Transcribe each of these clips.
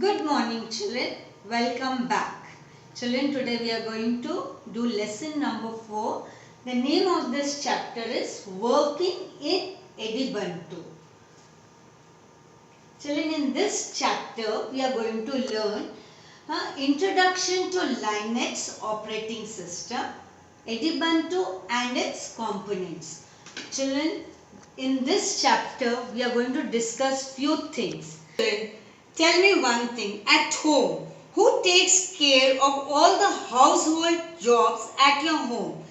Good morning children, welcome back. Children, today we are going to do lesson number 4. The name of this chapter is Working in Edubuntu. Children, in this chapter we are going to learn Introduction to Linux operating system, Edubuntu and its components. Children, in this chapter we are going to discuss few things. Tell me one thing, at home, who takes care of all the household jobs at your home?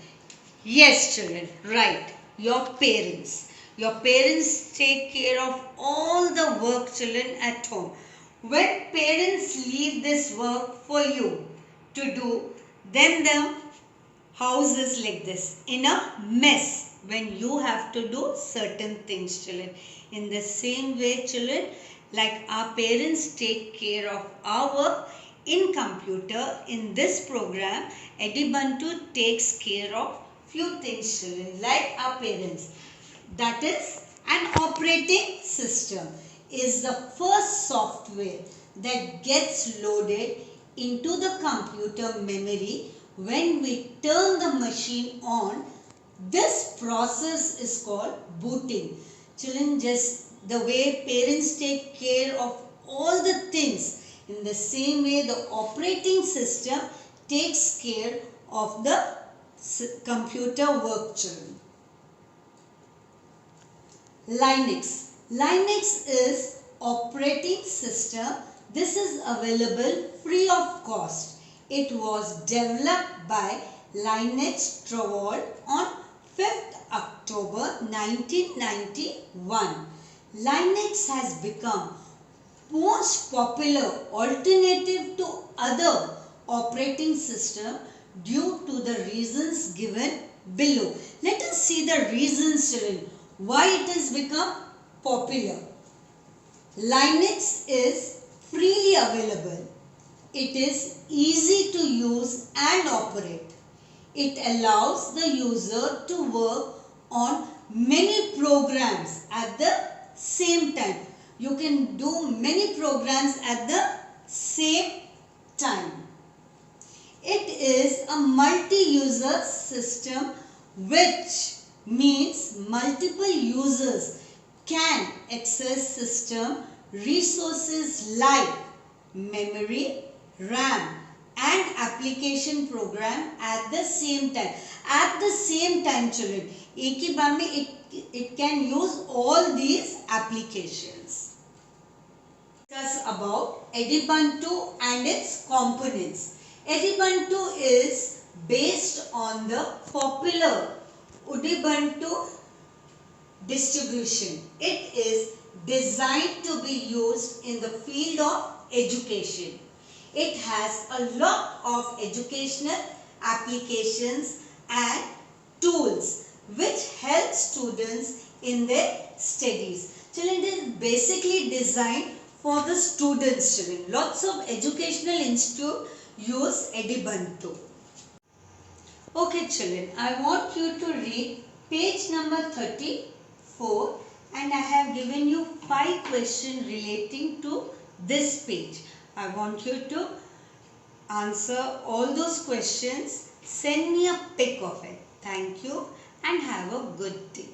Yes, children, right, your parents. Your parents take care of all the work, children, at home. When parents leave this work for you to do, then the house is like this, in a mess when you have to do certain things, children. In the same way, children, like our parents take care of our work in computer, in this program, Edubuntu takes care of few things, children, like our parents. That is, an operating system is the first software that gets loaded into the computer memory when we turn the machine on. This process is called booting. Children, just the way parents take care of all the things, in the same way the operating system takes care of the computer work, children. Linux. Linux is operating system. This is available free of cost. It was developed by Linus Torvalds on 5th October 1991. Linux has become most popular alternative to other operating system due to the reasons given below. Let us see the reasons, children, why it has become popular. Linux is freely available. It is easy to use and operate. It allows the user to work on many programs at the same time. You can do many programs at the same time. It is a multi-user system, which means multiple users can access system resources like memory, RAM and application program at the same time. At the same time, children, एक ही बार में it can use all these applications. Discuss about Edubuntu and its components. Edubuntu is based on the popular Ubuntu distribution. It is designed to be used in the field of education. It has a lot of educational applications and tools which help students in their studies. Children, it is basically designed for the students, children. Lots of educational institutes use Edubuntu. Okay, children, I want you to read page number 34 and I have given you 5 questions relating to this page. I want you to answer all those questions. Send me a pic of it. Thank you and have a good day.